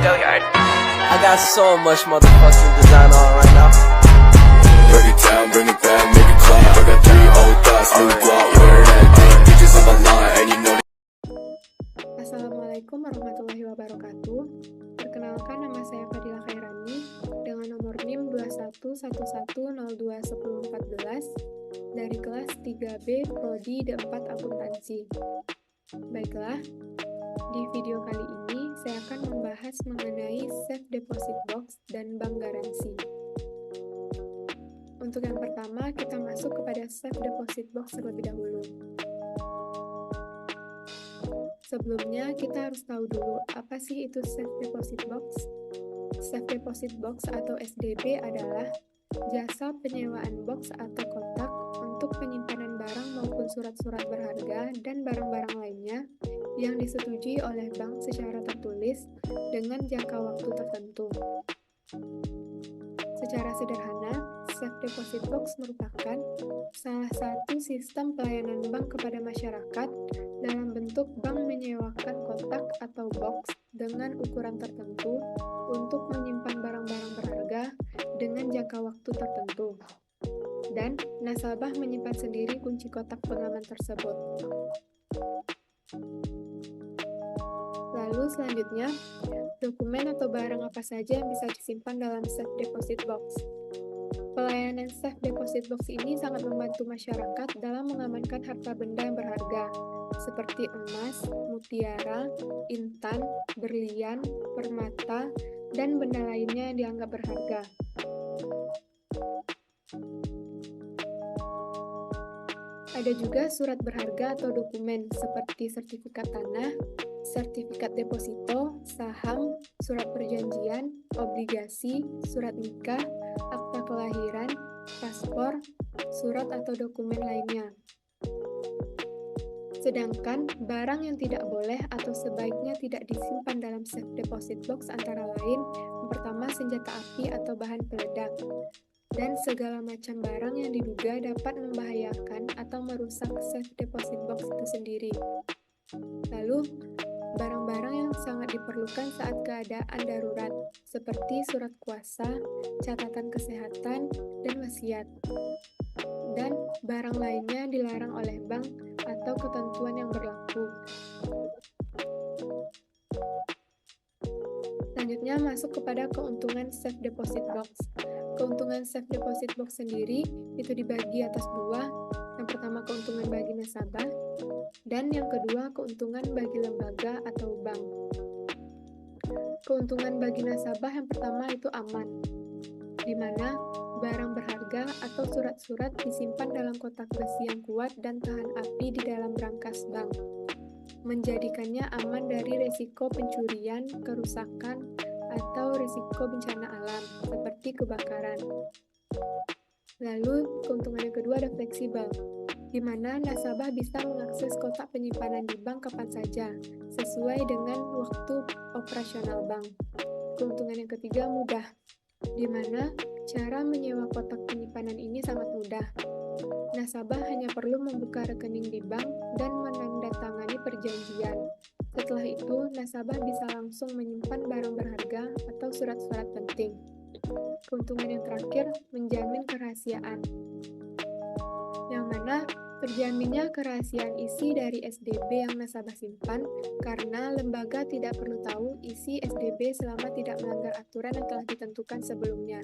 I got so much motherfucking design on right now. Break it down, bring it back, make it clap. I got 3 old thoughts, new guap, wear that thing. Bitches on my line, and you know. Assalamualaikum warahmatullahi wabarakatuh. Perkenalkan, nama saya Fadila Khairani dengan nomor NIM 2111021014 dari kelas 3B Prodi D4 Akuntansi. Baiklah, di video kali ini saya akan membahas mengenai Safe Deposit Box dan bank garansi. Untuk yang pertama, kita masuk kepada Safe Deposit Box terlebih dahulu. Sebelumnya, kita harus tahu dulu apa sih itu Safe Deposit Box. Safe Deposit Box atau SDB adalah jasa penyewaan box atau kotak untuk penyimpanan barang maupun surat-surat berharga dan barang-barang lainnya yang disetujui oleh bank secara tertulis dengan jangka waktu tertentu. Secara sederhana, Safe Deposit Box merupakan salah satu sistem pelayanan bank kepada masyarakat dalam bentuk bank menyewakan kotak atau box dengan ukuran tertentu untuk menyimpan barang-barang berharga dengan jangka waktu tertentu. Dan nasabah menyimpan sendiri kunci kotak pengaman tersebut. Lalu selanjutnya, dokumen atau barang apa saja yang bisa disimpan dalam Safe Deposit Box. Pelayanan Safe Deposit Box ini sangat membantu masyarakat dalam mengamankan harta benda yang berharga, seperti emas, mutiara, intan, berlian, permata, dan benda lainnya yang dianggap berharga. Ada juga surat berharga atau dokumen seperti sertifikat tanah, sertifikat deposito, saham, surat perjanjian, obligasi, surat nikah, akta kelahiran, paspor, surat atau dokumen lainnya. Sedangkan barang yang tidak boleh atau sebaiknya tidak disimpan dalam Safe Deposit Box antara lain, yang pertama senjata api atau bahan peledak, dan segala macam barang yang diduga dapat membahayakan atau merusak Safe Deposit Box itu sendiri. Lalu, barang-barang yang sangat diperlukan saat keadaan darurat, seperti surat kuasa, catatan kesehatan, dan wasiat. Dan barang lainnya dilarang oleh bank atau ketentuan yang berlaku. Selanjutnya masuk kepada keuntungan Safe Deposit Box. Keuntungan Safe Deposit Box sendiri itu dibagi atas dua. Yang pertama keuntungan bagi nasabah, dan yang kedua keuntungan bagi lembaga atau bank. Keuntungan bagi nasabah yang pertama itu aman, di mana barang berharga atau surat-surat disimpan dalam kotak besi yang kuat dan tahan api di dalam brankas bank, menjadikannya aman dari risiko pencurian, kerusakan, atau risiko bencana alam, seperti kebakaran. Lalu, keuntungan yang kedua ada fleksibel, di mana nasabah bisa mengakses kotak penyimpanan di bank kapan saja, sesuai dengan waktu operasional bank. Keuntungan yang ketiga mudah, di mana cara menyewa kotak penyimpanan ini sangat mudah. Nasabah hanya perlu membuka rekening di bank dan menandatangani perjanjian. Setelah itu, nasabah bisa langsung menyimpan barang berharga atau surat-surat penting. Keuntungan yang terakhir, menjamin kerahasiaan, yang mana terjaminnya kerahasiaan isi dari SDB yang nasabah simpan karena lembaga tidak perlu tahu isi SDB selama tidak melanggar aturan yang telah ditentukan sebelumnya.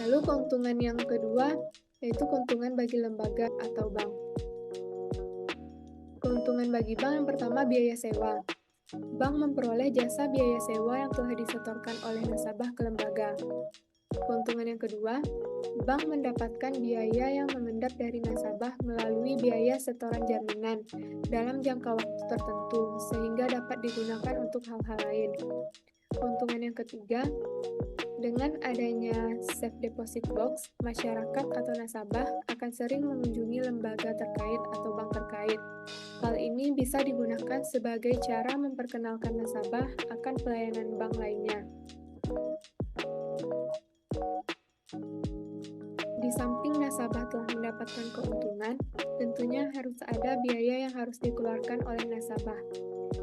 Lalu keuntungan yang kedua yaitu keuntungan bagi lembaga atau bank. Keuntungan bagi bank yang pertama biaya sewa. Bank memperoleh jasa biaya sewa yang telah disetorkan oleh nasabah ke lembaga. Keuntungan yang kedua, bank mendapatkan biaya yang mengendap dari nasabah melalui biaya setoran jaminan dalam jangka waktu tertentu, sehingga dapat digunakan untuk hal-hal lain. Keuntungan yang ketiga, dengan adanya Safe Deposit Box, masyarakat atau nasabah akan sering mengunjungi lembaga terkait atau bank terkait. Hal ini bisa digunakan sebagai cara memperkenalkan nasabah akan pelayanan bank lainnya. Di samping nasabah telah mendapatkan keuntungan, tentunya harus ada biaya yang harus dikeluarkan oleh nasabah.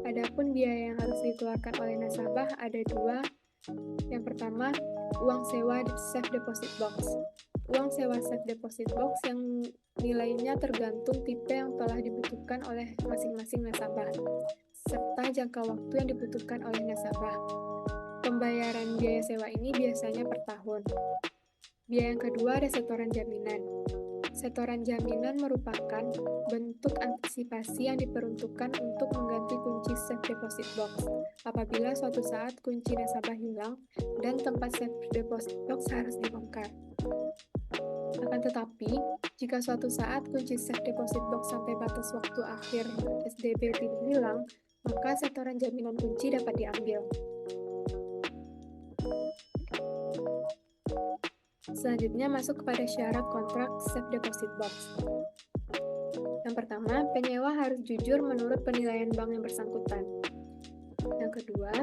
Adapun biaya yang harus dikeluarkan oleh nasabah ada dua. Yang pertama, uang sewa safe deposit box. Uang sewa safe deposit box yang nilainya tergantung tipe yang telah dibutuhkan oleh masing-masing nasabah, serta jangka waktu yang dibutuhkan oleh nasabah. Pembayaran biaya sewa ini biasanya per tahun. Biaya yang kedua ada setoran jaminan. Setoran jaminan merupakan bentuk antisipasi yang diperuntukkan untuk mengganti kunci safe deposit box apabila suatu saat kunci nasabah hilang dan tempat safe deposit box harus dibongkar. Akan tetapi, jika suatu saat kunci safe deposit box sampai batas waktu akhir SDB tidak hilang, maka setoran jaminan kunci dapat diambil. Selanjutnya masuk kepada syarat kontrak safe deposit box. Yang pertama, penyewa harus jujur menurut penilaian bank yang bersangkutan. Yang kedua,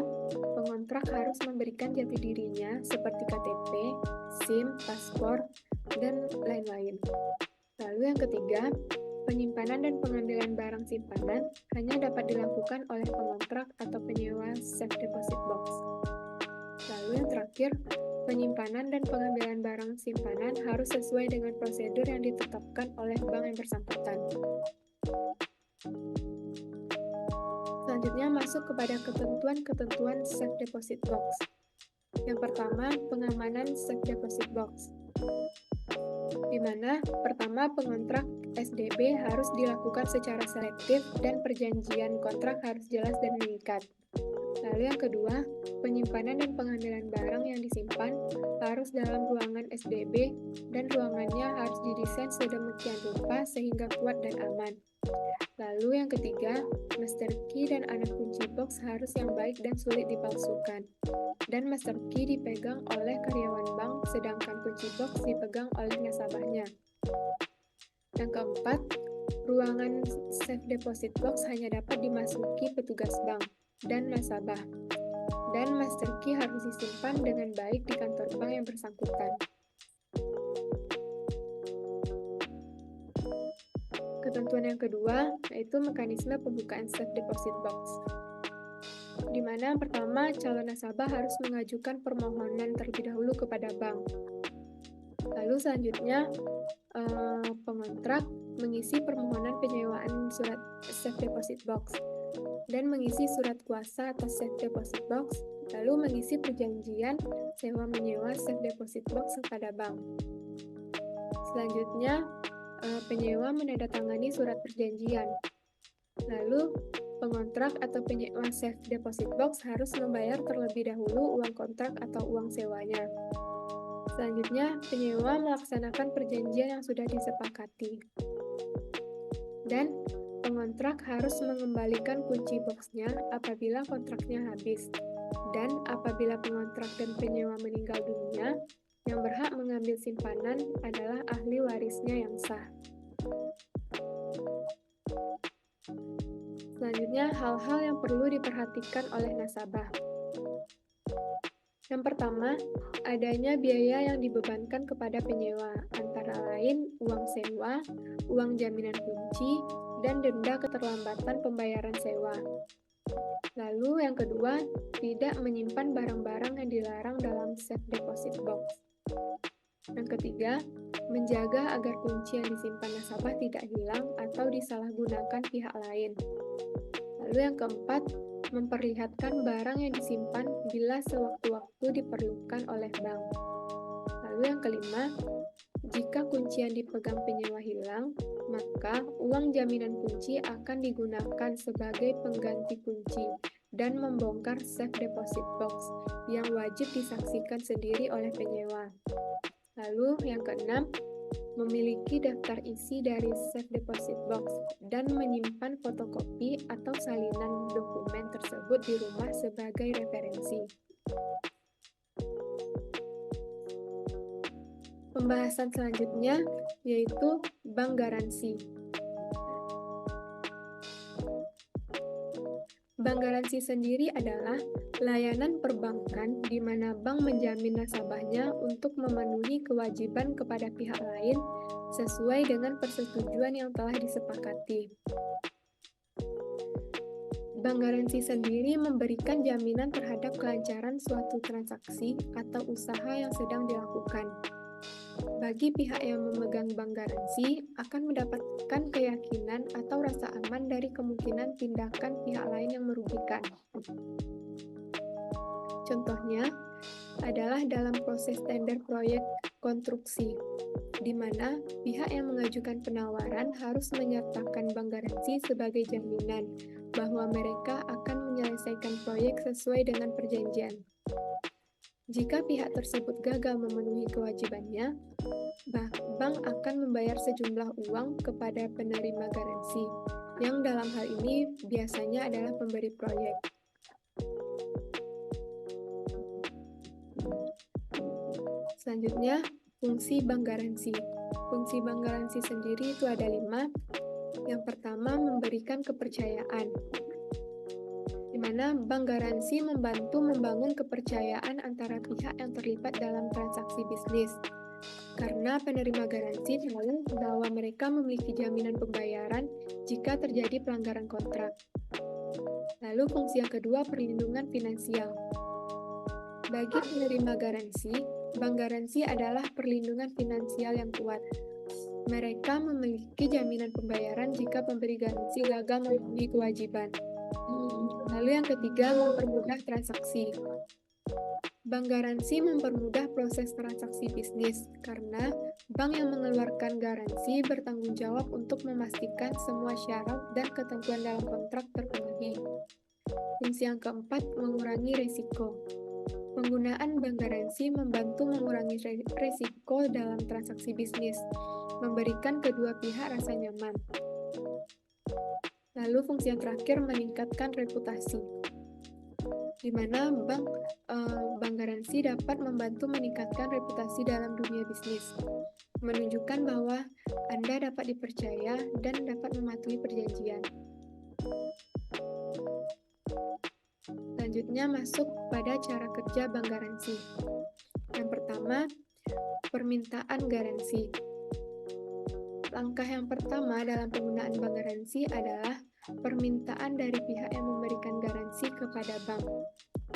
pengontrak harus memberikan jati dirinya seperti KTP, SIM, paspor, dan lain-lain. Lalu yang ketiga, penyimpanan dan pengambilan barang simpanan hanya dapat dilakukan oleh pengontrak atau penyewa safe deposit box. Lalu yang terakhir, penyimpanan dan pengambilan barang simpanan harus sesuai dengan prosedur yang ditetapkan oleh bank yang bersangkutan. Selanjutnya masuk kepada ketentuan-ketentuan safe deposit box. Yang pertama, pengamanan safe deposit box. Di mana pertama pengontrak SDB harus dilakukan secara selektif dan perjanjian kontrak harus jelas dan mengikat. Lalu yang kedua, penyimpanan dan pengambilan barang yang disimpan harus dalam ruangan SDB dan ruangannya harus didesain sedemikian rupa sehingga kuat dan aman. Lalu yang ketiga, master key dan anak kunci box harus yang baik dan sulit dipalsukan. Dan master key dipegang oleh karyawan bank, sedangkan kunci box dipegang oleh nasabahnya. Yang keempat, ruangan safe deposit box hanya dapat dimasuki petugas bank dan nasabah. Dan master key harus disimpan dengan baik di kantor bank yang bersangkutan. Ketentuan yang kedua yaitu mekanisme pembukaan safe deposit box. Di mana yang pertama, calon nasabah harus mengajukan permohonan terlebih dahulu kepada bank. Lalu selanjutnya, pengontrak mengisi permohonan penyewaan surat safe deposit box dan mengisi surat kuasa atas safe deposit box, lalu mengisi perjanjian sewa menyewa safe deposit box kepada bank. Selanjutnya, penyewa menandatangani surat perjanjian. Lalu, pengontrak atau penyewa safe deposit box harus membayar terlebih dahulu uang kontrak atau uang sewanya. Selanjutnya, penyewa melaksanakan perjanjian yang sudah disepakati. Dan pengontrak harus mengembalikan kunci boxnya apabila kontraknya habis. Dan apabila pengontrak dan penyewa meninggal dunia, yang berhak mengambil simpanan adalah ahli warisnya yang sah. Selanjutnya, hal-hal yang perlu diperhatikan oleh nasabah. Yang pertama, adanya biaya yang dibebankan kepada penyewa, antara lain uang sewa, uang jaminan kunci, dan denda keterlambatan pembayaran sewa. Lalu yang kedua, tidak menyimpan barang-barang yang dilarang dalam safe deposit box. Yang ketiga, menjaga agar kunci yang disimpan nasabah tidak hilang atau disalahgunakan pihak lain. Lalu yang keempat, memperlihatkan barang yang disimpan bila sewaktu-waktu diperlukan oleh bank. Lalu yang kelima, jika kunci yang dipegang penyewa hilang, maka uang jaminan kunci akan digunakan sebagai pengganti kunci dan membongkar safe deposit box yang wajib disaksikan sendiri oleh penyewa. Lalu yang keenam, memiliki daftar isi dari safe deposit box dan menyimpan fotokopi atau salinan dokumen tersebut di rumah sebagai referensi. Pembahasan selanjutnya yaitu bank garansi. Bank garansi sendiri adalah layanan perbankan di mana bank menjamin nasabahnya untuk memenuhi kewajiban kepada pihak lain sesuai dengan persetujuan yang telah disepakati. Bank garansi sendiri memberikan jaminan terhadap kelancaran suatu transaksi atau usaha yang sedang dilakukan. Bagi pihak yang memegang bank garansi akan mendapatkan keyakinan atau rasa aman dari kemungkinan tindakan pihak lain yang merugikan. Contohnya adalah dalam proses tender proyek konstruksi, di mana pihak yang mengajukan penawaran harus menyertakan bank garansi sebagai jaminan bahwa mereka akan menyelesaikan proyek sesuai dengan perjanjian. Jika pihak tersebut gagal memenuhi kewajibannya, bank akan membayar sejumlah uang kepada penerima garansi, yang dalam hal ini biasanya adalah pemberi proyek. Selanjutnya, fungsi bank garansi. Fungsi bank garansi sendiri itu ada 5. Yang pertama, memberikan kepercayaan, di mana bank garansi membantu membangun kepercayaan antara pihak yang terlibat dalam transaksi bisnis. Karena penerima garansi tahu bahwa mereka memiliki jaminan pembayaran jika terjadi pelanggaran kontrak. Lalu fungsi yang kedua, perlindungan finansial. Bagi penerima garansi, bank garansi adalah perlindungan finansial yang kuat. Mereka memiliki jaminan pembayaran jika pemberi garansi gagal memenuhi kewajiban. Lalu yang ketiga, mempermudah transaksi. Bank garansi mempermudah proses transaksi bisnis karena bank yang mengeluarkan garansi bertanggung jawab untuk memastikan semua syarat dan ketentuan dalam kontrak terpenuhi. Fungsi yang keempat, mengurangi risiko. Penggunaan bank garansi membantu mengurangi risiko dalam transaksi bisnis, memberikan kedua pihak rasa nyaman. Lalu fungsi yang terakhir, meningkatkan reputasi, di mana bank garansi dapat membantu meningkatkan reputasi dalam dunia bisnis, menunjukkan bahwa Anda dapat dipercaya dan dapat mematuhi perjanjian. Selanjutnya masuk pada cara kerja bank garansi. Yang pertama, permintaan garansi. Langkah yang pertama dalam penggunaan bank garansi adalah permintaan dari pihak yang memberikan garansi kepada bank.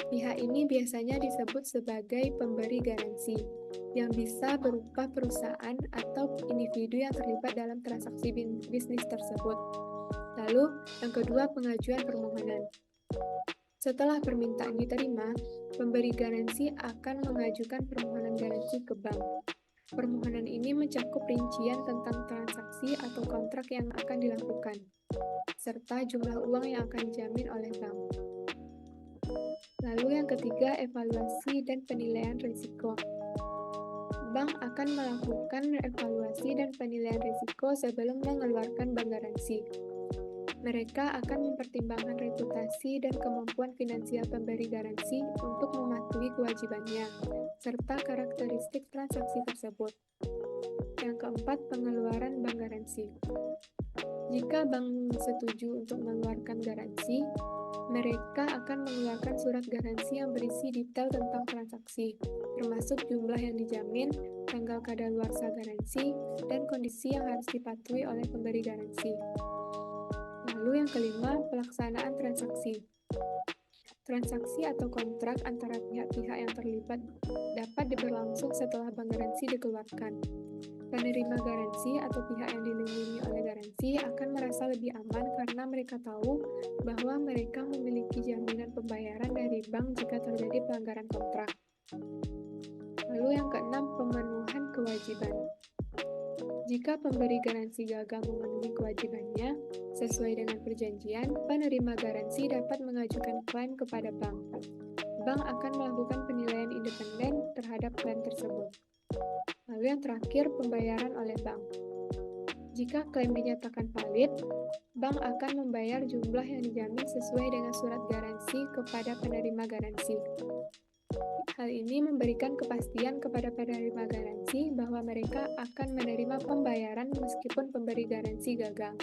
Pihak ini biasanya disebut sebagai pemberi garansi, yang bisa berupa perusahaan atau individu yang terlibat dalam transaksi bisnis tersebut. Lalu, yang kedua, pengajuan permohonan. Setelah permintaan diterima, pemberi garansi akan mengajukan permohonan garansi ke bank. Permohonan ini mencakup rincian tentang transaksi atau kontrak yang akan dilakukan, serta jumlah uang yang akan dijamin oleh bank. Lalu yang ketiga, evaluasi dan penilaian risiko. Bank akan melakukan evaluasi dan penilaian risiko sebelum mengeluarkan bank garansi. Mereka akan mempertimbangkan reputasi dan kemampuan finansial pemberi garansi untuk mematuhi kewajibannya, serta karakteristik transaksi tersebut. Yang keempat, pengeluaran bank garansi. Jika bank setuju untuk mengeluarkan garansi, mereka akan mengeluarkan surat garansi yang berisi detail tentang transaksi, termasuk jumlah yang dijamin, tanggal kadaluarsa garansi, dan kondisi yang harus dipatuhi oleh pemberi garansi. Lalu yang kelima, pelaksanaan transaksi. Transaksi atau kontrak antara pihak-pihak yang terlibat dapat berlangsung setelah bank garansi dikeluarkan. Penerima garansi atau pihak yang dilindungi oleh garansi akan merasa lebih aman karena mereka tahu bahwa mereka memiliki jaminan pembayaran dari bank jika terjadi pelanggaran kontrak. Lalu yang keenam, pemenuhan kewajiban. Jika pemberi garansi gagal memenuhi kewajibannya sesuai dengan perjanjian, penerima garansi dapat mengajukan klaim kepada bank. Bank akan melakukan penilaian independen terhadap klaim tersebut. Lalu yang terakhir, pembayaran oleh bank. Jika klaim dinyatakan valid, bank akan membayar jumlah yang dijamin sesuai dengan surat garansi kepada penerima garansi. Hal ini memberikan kepastian kepada penerima garansi bahwa mereka akan menerima pembayaran meskipun pemberi garansi gagal.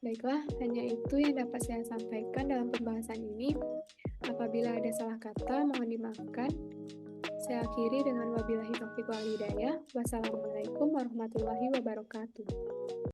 Baiklah, hanya itu yang dapat saya sampaikan dalam pembahasan ini. Apabila ada salah kata, mohon dimaafkan. Saya akhiri dengan wabillahi taufiq wal hidayah. Wassalamualaikum warahmatullahi wabarakatuh.